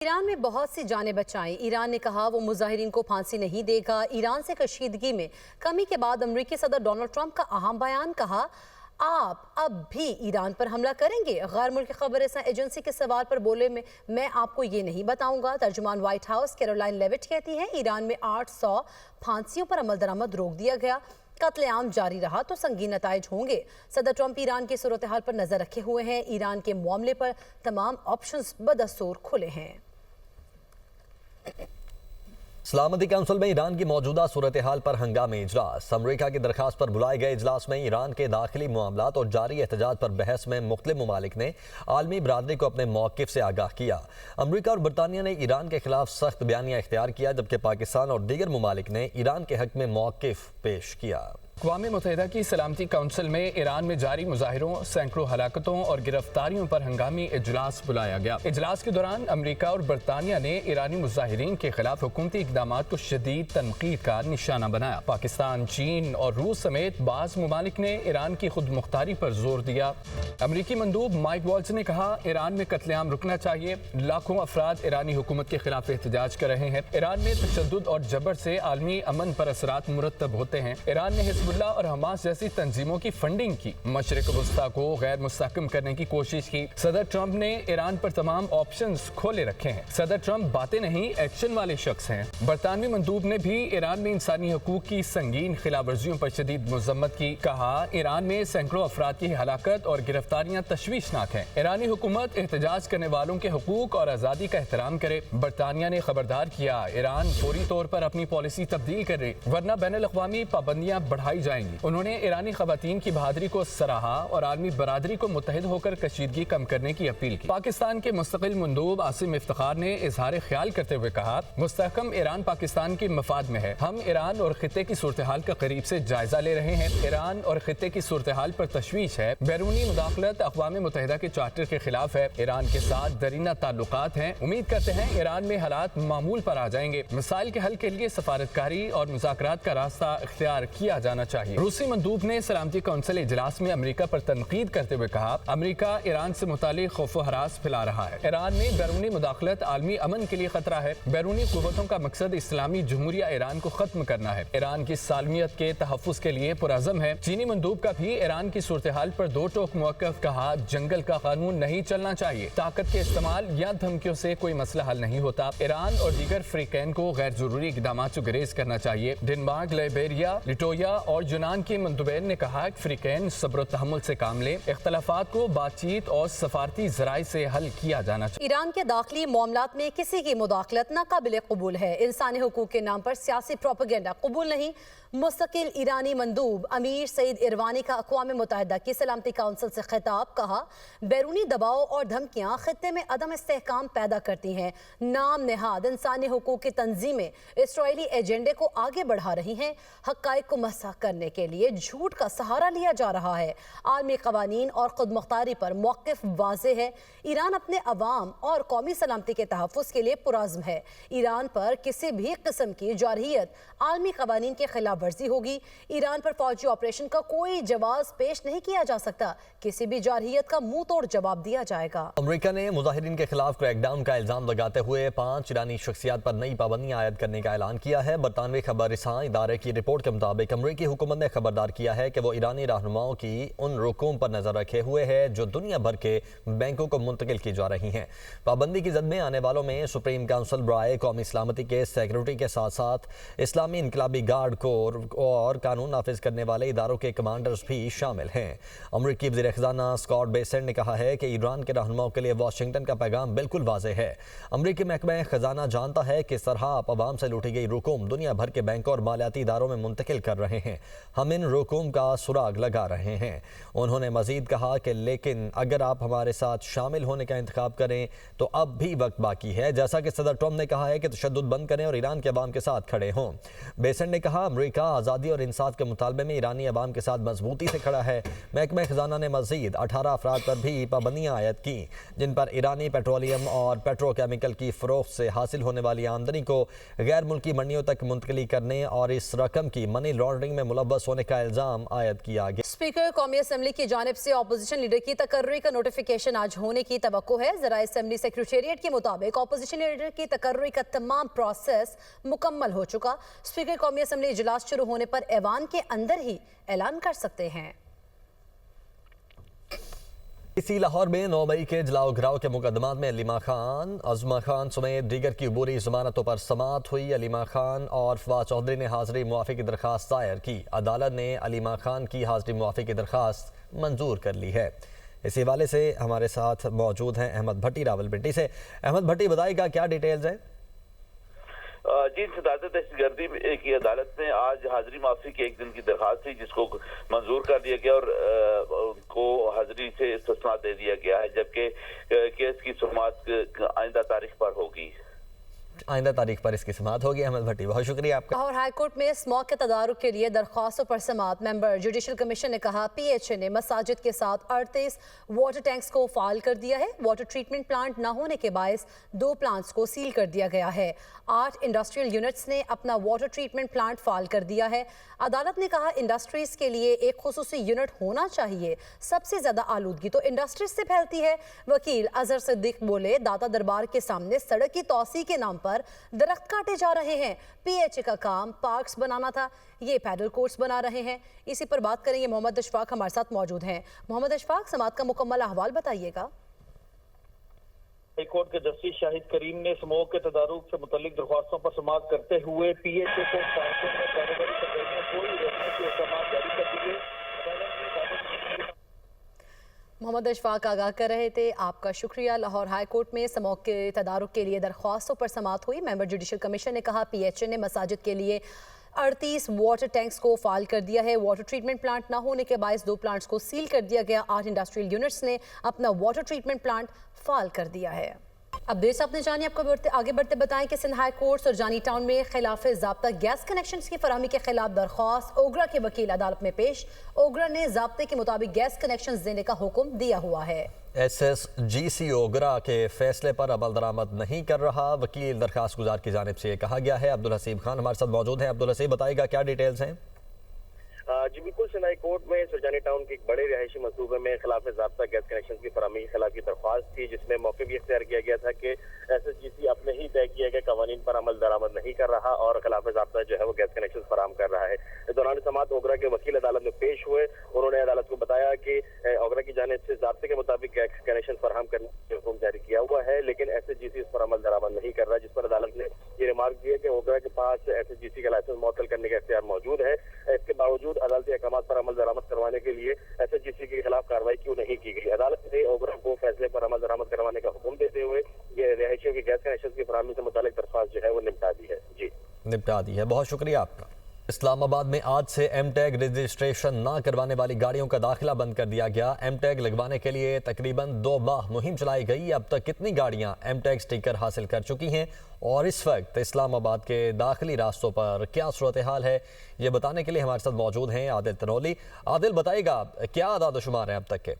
ایران میں بہت سی جانیں بچائیں۔ ایران نے کہا وہ مظاہرین کو پھانسی نہیں دے گا۔ ایران سے کشیدگی میں کمی کے بعد امریکی صدر ڈونلڈ ٹرمپ کا اہم بیان، کہا آپ اب بھی ایران پر حملہ کریں گے؟ غیر ملکی خبر رساں ایجنسی کے سوال پر بولے میں آپ کو یہ نہیں بتاؤں گا۔ ترجمان وائٹ ہاؤس کیرولائن لیوٹ کہتی ہیں ایران میں 800 پھانسیوں پر عمل درآمد روک دیا گیا۔ قتل عام جاری رہا تو سنگین نتائج ہوں گے۔ صدر ٹرمپ ایران کی صورتحال پر نظر رکھے ہوئے ہیں۔ ایران کے معاملے پر تمام آپشنز بدستور کھلے ہیں۔ سلامتی کونسل میں ایران کی موجودہ صورتحال پر ہنگامی اجلاس۔ امریکہ کی درخواست پر بلائے گئے اجلاس میں ایران کے داخلی معاملات اور جاری احتجاج پر بحث میں مختلف ممالک نے عالمی برادری کو اپنے موقف سے آگاہ کیا۔ امریکہ اور برطانیہ نے ایران کے خلاف سخت بیانیہ اختیار کیا، جبکہ پاکستان اور دیگر ممالک نے ایران کے حق میں موقف پیش کیا۔ اقوام متحدہ کی سلامتی کونسل میں ایران میں جاری مظاہروں، سینکڑوں ہلاکتوں اور گرفتاریوں پر ہنگامی اجلاس بلایا گیا۔ اجلاس کے دوران امریکہ اور برطانیہ نے ایرانی مظاہرین کے خلاف حکومتی اقدامات کو شدید تنقید کا نشانہ بنایا۔ پاکستان، چین اور روس سمیت بعض ممالک نے ایران کی خود مختاری پر زور دیا۔ امریکی مندوب مائک والٹز نے کہا ایران میں قتل عام رکنا چاہیے۔ لاکھوں افراد ایرانی حکومت کے خلاف احتجاج کر رہے ہیں۔ ایران میں تشدد اور جبر سے عالمی امن پر اثرات مرتب ہوتے ہیں۔ ایران نے حزب اللہ اور حماس جیسی تنظیموں کی فنڈنگ کی، مشرق وسطیٰ کو غیر مستحکم کرنے کی کوشش کی۔ صدر ٹرمپ نے ایران پر تمام آپشنز کھولے رکھے ہیں۔ صدر ٹرمپ باتیں نہیں، ایکشن والے شخص ہیں۔ برطانوی مندوب نے بھی ایران میں انسانی حقوق کی سنگین خلاف ورزیوں پر شدید مذمت کی، کہا ایران میں سینکڑوں افراد کی ہلاکت اور گرفتاریاں تشویشناک ہیں۔ ایرانی حکومت احتجاج کرنے والوں کے حقوق اور آزادی کا احترام کرے۔ برطانیہ نے خبردار کیا ایران فوری طور پر اپنی پالیسی تبدیل کرے ورنہ بین الاقوامی پابندیاں بڑھائی جائیں گی۔ انہوں نے ایرانی خواتین کی بہادری کو سراہا اور عالمی برادری کو متحد ہو کر کشیدگی کم کرنے کی اپیل کی۔ پاکستان کے مستقل مندوب عاصم افتخار نے اظہار خیال کرتے ہوئے کہا مستحکم ایران پاکستان کے مفاد میں ہے۔ ہم ایران اور خطے کی صورتحال کا قریب سے جائزہ لے رہے ہیں۔ ایران اور خطے کی صورتحال پر تشویش ہے۔ بیرونی مداخلت اقوام متحدہ کے چارٹر کے خلاف ہے۔ ایران کے ساتھ درینہ تعلقات ہیں۔ امید کرتے ہیں ایران میں حالات معمول پر آ جائیں گے۔ مسائل کے حل کے لیے سفارتکاری اور مذاکرات کا راستہ اختیار کیا جانا چاہیے۔ روسی مندوب نے سلامتی کونسل اجلاس میں امریکہ پر تنقید کرتے ہوئے کہا امریکہ ایران سے متعلق خوف و ہراس پھیلا رہا ہے۔ ایران میں بیرونی مداخلت عالمی امن کے لیے خطرہ ہے۔ بیرونی قوتوں کا مقصد اسلامی جمہوریہ ایران کو ختم کرنا ہے۔ ایران کی سالمیت کے تحفظ کے لیے پرعزم ہے۔ چینی مندوب کا بھی ایران کی صورتحال پر دو ٹوک موقف، کہا جنگل کا قانون نہیں چلنا چاہیے۔ طاقت کے استعمال یا دھمکیوں سے کوئی مسئلہ حل نہیں ہوتا۔ ایران اور دیگر فریقین کو غیر ضروری اقدامات سے گریز کرنا چاہیے۔ ڈنمارک، لائبیریا، لٹویا اور یونان کے مندوبین نے کہا کہ فریقین صبر و تحمل سے کام لیں۔ اختلافات کو بات چیت اور سفارتی ذرائع سے حل کیا جانا چاہیے۔ ایران کے داخلی معاملات میں کسی کی مداخلت ناقابل قبول ہے۔ انسانی حقوق کے نام پر سیاسی پروپیگنڈا قبول نہیں۔ مستقل ایرانی مندوب امیر سعید ایروانی کا اقوام متحدہ کی سلامتی کونسل سے خطاب، کہا بیرونی دباؤ اور دھمکیاں خطے میں عدم استحکام پیدا کرتی ہیں۔ نام نہاد انسانی حقوق کی تنظیمیں اسرائیلی ایجنڈے کو آگے بڑھا رہی ہیں۔ حقائق کو مسح کرنے کے لیے جھوٹ کا سہارا لیا جا رہا ہے۔ عالمی قوانین اور خود مختاری پر موقف واضح ہے۔ ایران اپنے عوام اور قومی سلامتی کے تحفظ کے لیے پرعزم ہے۔ ایران پر کسی بھی قسم کی جارحیت عالمی قوانین کے خلاف ورزی ہوگی۔ ایران پر فوجی آپریشن کا کوئی جواز پیش نہیں کیا جا سکتا۔ کسی بھی جارحیت کا منہ توڑ جواب دیا جائے گا۔ امریکہ نے مظاہرین کے خلاف کریک ڈاؤن کا الزام لگاتے ہوئے 5 ایرانی شخصیات پر نئی پابندیاں عائد کرنے کا اعلان کیا ہے۔ برطانوی خبر رساں ادارے کی رپورٹ کے مطابق امریکی حکومت نے خبردار کیا ہے کہ وہ ایرانی رہنماؤں کی ان رقوم پر نظر رکھے ہوئے ہے جو دنیا بھر کے بینکوں کو منتقل کی جا رہی ہیں۔ پابندی کی زد میں آنے والوں میں سپریم کونسل برائے قومی سلامتی کے سیکرٹری کے ساتھ ساتھ اسلامی انقلابی گارڈ کور اور قانون نافذ کرنے والے اداروں کے کمانڈرز بھی شامل ہیں۔ امریکی وزیر خزانہ اسکاٹ بیسنٹ نے کہا ہے کہ ایران کے رہنماؤں کے لیے واشنگٹن کا پیغام بالکل واضح ہے۔ امریکی محکمہ خزانہ جانتا ہے کہ کس طرح آپ عوام سے لوٹی گئی رقوم دنیا بھر کے بینکوں اور مالیاتی اداروں میں منتقل کر رہے ہیں۔ ہم ان رقوم کا سراغ لگا رہے ہیں۔ انہوں نے مزید کہا کہ لیکن اگر آپ ہمارے ساتھ شامل ہونے کا انتخاب کریں تو اب بھی وقت باقی ہے، جیسا کہ صدر ٹرمپ نے کہا ہے کہ تشدد بند کریں اور ایران کے عوام کے ساتھ کھڑے ہوں۔ بیسنٹ نے کہا امریکہ آزادی اور انصاف کے مطالبے میں ایرانی عوام کے ساتھ مضبوطی سے کھڑا ہے۔ محکمہ خزانہ نے مزید 18 افراد پر بھی پابندیاں عائد کی جن پر ایرانی پیٹرولیم اور پیٹرو کیمیکل کی فروخت سے حاصل ہونے والی آمدنی کو غیر ملکی منڈیوں تک منتقلی کرنے اور اس رقم کی منی لانڈرنگ میں मुलव्वस होने का इल्ज़ाम आयद किया गया। स्पीकर कौमी असम्बली की जानिब से अपोजिशन लीडर की तकर्री का नोटिफिकेशन आज होने की तवक्को है। ज़राए असम्बली सेक्रेटेरिएट के मुताबिक अपोजिशन लीडर की तकर्री का तमाम प्रोसेस मुकम्मल हो चुका। स्पीकर कौमी असम्बली इजलास शुरू होने पर ऐवान के अंदर ही ऐलान कर सकते हैं। इसी लाहौर में 9 मई के जलाओ घराव के मुकदमात में अलीमा खान, अज़मा खान समेत दीगर की अबूरी जमानतों पर समाअत हुई। अलीमा खान और फवाद चौधरी ने हाजिरी मुआफ़ी की दरख्वास्त दायर की। अदालत ने अलीमा खान की हाजिरी मुआफ़ी की दरख्वास्त मंजूर कर ली है। इसी हवाले से हमारे साथ मौजूद हैं अहमद भट्टी रावलपिंडी से। अहमद भट्टी, बताइएगा क्या डिटेल्स हैं? जी, सदारत दहशतगर्दी की अदालत ने आज हाजिरी माफी की एक दिन की दरखास्त थी जिसको मंजूर कर दिया गया और उनको हाजिरी से इस्तिस्ना दे दिया गया है, जबकि केस की सुनवाई आइंदा तारीख पर होगी। आइंदा तारीख पर इसकी समाअत होगी। अहमद भट्टी, बहुत शुक्रिया आपका। लाहौर हाई कोर्ट में स्मॉग के तदारुक के लिए दरख्वास्तों पर समाअत। मेंबर जुडिशल कमीशन ने कहा PHA ने मसाजिद के साथ 38 वाटर टैंक्स को फाल कर दिया है। वाटर ट्रीटमेंट प्लांट न होने के बायस 2 प्लांट्स को सील कर दिया गया है। 8 इंडस्ट्रियल यूनिट्स ने अपना वाटर ट्रीटमेंट प्लांट फाल कर दिया है। अदालत ने कहा इंडस्ट्रीज के लिए एक खुसूसी यूनिट होना चाहिए। सबसे ज्यादा आलूदगी तो इंडस्ट्रीज से फैलती है। वकील अजहर सिद्दीक बोले, दाता दरबार के सामने सड़क की तौसी के नाम पर दरख्त काटे जा रहे हैं। PHA का काम पार्क्स बनाना था, ये पैडल कोर्ट्स बना रहे हैं। इसी पर बात करेंगे। मोहम्मद अशफाक हमारे साथ मौजूद हैं। मोहम्मद अशफाक, समाअत का मुकम्मल अहवाल बताइएगा। हाई कोर्ट के जस्टिस शाहिद करीम ने स्मोग के तदारुक से मुतल्लिक दरख्वास्तों पर समाअत करते हुए PHA को पार्कों में कारोबारी सरगर्मियों को रोकने के अहकाम जारी कर दिए। मोहम्मद अशफाक आगाह कर रहे थे, आपका शुक्रिया। लाहौर हाई कोर्ट में स्मोग के तदारुक के लिए दरख्वास्तों पर समाअत हुई। मेंबर जुडिशल कमीशन ने कहा PHA ने मसाजिद के लिए 38 वाटर टैंक्स को फाल कर दिया है। वाटर ट्रीटमेंट प्लांट न होने के बायस 2 प्लांट्स को सील कर दिया गया। 8 इंडस्ट्रियल यूनिट्स ने अपना वाटर ट्रीटमेंट प्लांट फाल कर दिया है। अब देर साहब ने जानिए, आपको आगे बढ़ते बताएं कि सिंध हाई कोर्ट और जानी टाउन में खिलाफ ज़ाब्ता गैस कनेक्शन की फरहमी के खिलाफ दरख्वास्त। ओगरा के वकील अदालत में पेश। ओगरा ने ज़ाब्ते के मुताबिक गैस कनेक्शन देने का हुक्म दिया हुआ है। SSGC ओगरा के फैसले पर अमल दरामद नहीं कर रहा। वकील दरखास्त गुजार की जानिब से कहा गया है। अब्दुल हसीब खान हमारे साथ मौजूद हैं। अब्दुल हसीब, बताइएगा क्या डिटेल्स हैं? जी बिल्कुल, सिंध हाई कोर्ट में सुरजानी टाउन के एक बड़े रिहायशी मंसूबे में खिलाफ ज़ाब्ता गैस कनेक्शन की फरहमी के खिलाफ की दरख्वास्त थी, जिसमें मौके भी इख्तियार किया गया था कि SSGC अपने ही तय किए गए कवानीन पर अमल दरामद नहीं कर रहा और खिलाफ ज़ाब्ता जो है वो गैस कनेक्शन फराहम कर रहा है। इस दौरान समाअत ओगरा के वकील अदालत में पेश हुए। उन्होंने अदालत को बताया कि ओगरा की जानिब से ज़ाब्ते के मुताबिक गैस कनेक्शन फराहम करने का हुक्म जारी किया हुआ है, लेकिन SSGC इस पर अमल दरामद नहीं कर रहा, जिस पर अदालत ने ये रिमार्क दिया कि ओगरा के पास SSGC का लाइसेंस मुअत्तल करने का इख्तियार मौजूद है। इसके बावजूद अदालती अहकाम पर अमल दरामद करवाने के लिए SSGC के खिलाफ कार्रवाई क्यों नहीं की गई। अदालत ने ओगरा को फैसले पर अमल दरामद करवाने का हुक्म देते हुए ये रिहायशियों की गैस कनेक्शन की फरहमी से मुतालिक दरख्वास्त जो है वो निपटा दी है। जी, निपटा दी है, बहुत शुक्रिया आपका। इस्लामाबाद में आज से M-टैग रजिस्ट्रेशन ना करवाने वाली गाड़ियों का दाखिला बंद कर दिया गया। M-टैग लगवाने के लिए तकरीबन 2 माह मुहिम चलाई गई। अब तक कितनी गाड़ियां M-टैग स्टिकर हासिल कर चुकी हैं और इस वक्त इस्लामाबाद के दाखिली रास्तों पर क्या सूरत हाल है, ये बताने के लिए हमारे साथ मौजूद हैं आदिल तनोली। आदिल, बताइएगा क्या आदाद शुमार हैं अब तक के?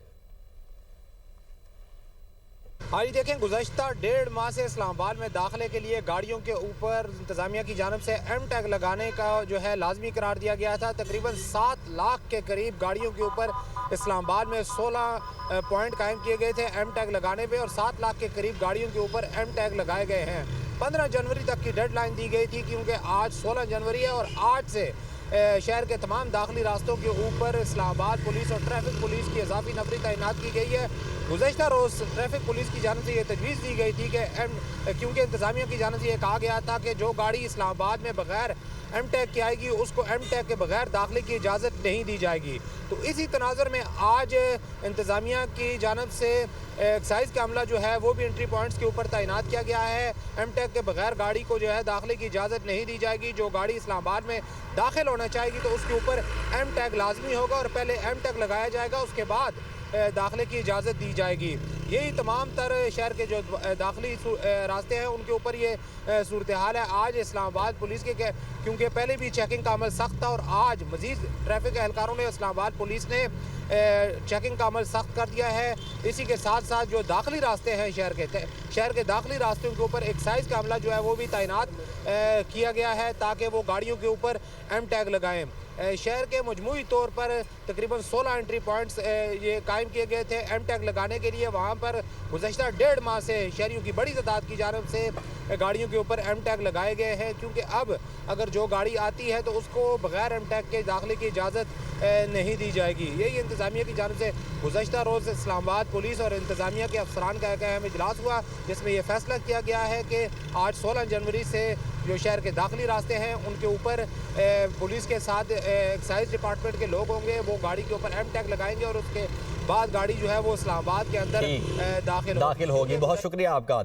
हाँ जी, देखें, गुज़श्ता 1.5 माह से इस्लामाबाद में दाखिले के लिए गाड़ियों के ऊपर इंतज़ामिया की जानिब से M-टैग लगाने का जो है लाजमी करार दिया गया था। तकरीबन 7 लाख के करीब गाड़ियों के ऊपर इस्लामाबाद में 16 पॉइंट कायम किए गए थे M-टैग लगाने पे और 7 लाख के करीब गाड़ियों के ऊपर M-टैग लगाए गए हैं। 15 जनवरी तक की डेडलाइन दी गई थी, क्योंकि आज 16 जनवरी है और आज से शहर के तमाम दाखिली रास्तों के ऊपर इस्लामाबाद पुलिस और ट्रैफिक पुलिस की इजाफी नफरी तैनात की गई है। गुज़श्ता रोज़ ट्रैफिक पुलिस की जानिब से ये तजवीज़ दी गई थी कि क्योंकि इंतज़ामिया की जानिब से ये कहा गया था कि जो गाड़ी इस्लामाबाद में बगैर M-टैग की आएगी उसको M-टैग के बगैर दाखिले की इजाज़त नहीं दी जाएगी। तो इसी तनाज़ुर में आज इंतज़ामिया की जानिब से एक्साइज़ का अमला जो है वो भी एंट्री पॉइंट्स के ऊपर तैनात किया गया है। M-टैग के बगैर गाड़ी को जो है दाखिले की इजाज़त नहीं दी जाएगी। जो गाड़ी इस्लामाबाद में दाखिल होना चाहेगी तो उसके ऊपर M-टैग लाजमी होगा और पहले M-टैग लगाया जाएगा, उसके बाद दाखिले की इजाज़त दी जाएगी। यही तमाम तर शहर के जो दाखिली रास्ते हैं उनके ऊपर ये सूरत हाल है। आज इस्लामाबाद पुलिस के क्योंकि पहले भी चेकिंग का अमल सख्त था और आज मजीद ट्रैफिक एहलकारों ने इस्लामाबाद पुलिस ने चेकिंग का अमल सख्त कर दिया है। इसी के साथ साथ जो दाखिली रास्ते हैं शहर के दाखिली रास्तों के ऊपर एक्साइज का अमला जो है वो भी तैनात किया गया है ताकि वो गाड़ियों के ऊपर एम टैग लगाएं। शहर के मजमूई तौर पर तकरीबन 16 एंट्री पॉइंट्स ये कायम किए गए थे एम टैग लगाने के लिए। वहाँ पर गुज़श्ता 1.5 माह से शहरियों की बड़ी तादाद की जानिब से गाड़ियों के ऊपर एम टैग लगाए गए हैं, क्योंकि अब अगर जो गाड़ी आती है तो उसको बगैर एम टैग के दाखिले की इजाज़त नहीं दी जाएगी। यही इंतज़ामिया की जानिब से गुज़श्ता रोज़ इस्लामाबाद पुलिस और इंतज़ामिया के अफसरान का एक अहम इजलास हुआ, जिसमें यह फैसला किया गया है कि आज 16 जनवरी से जो शहर के दाखिली रास्ते हैं उनके ऊपर पुलिस के साथ एक्साइज डिपार्टमेंट के लोग होंगे, वो गाड़ी के ऊपर एम टैग लगाएंगे और उसके बाद गाड़ी जो है वो इस्लामाबाद के अंदर दाखिल होगी। बहुत शुक्रिया आपका।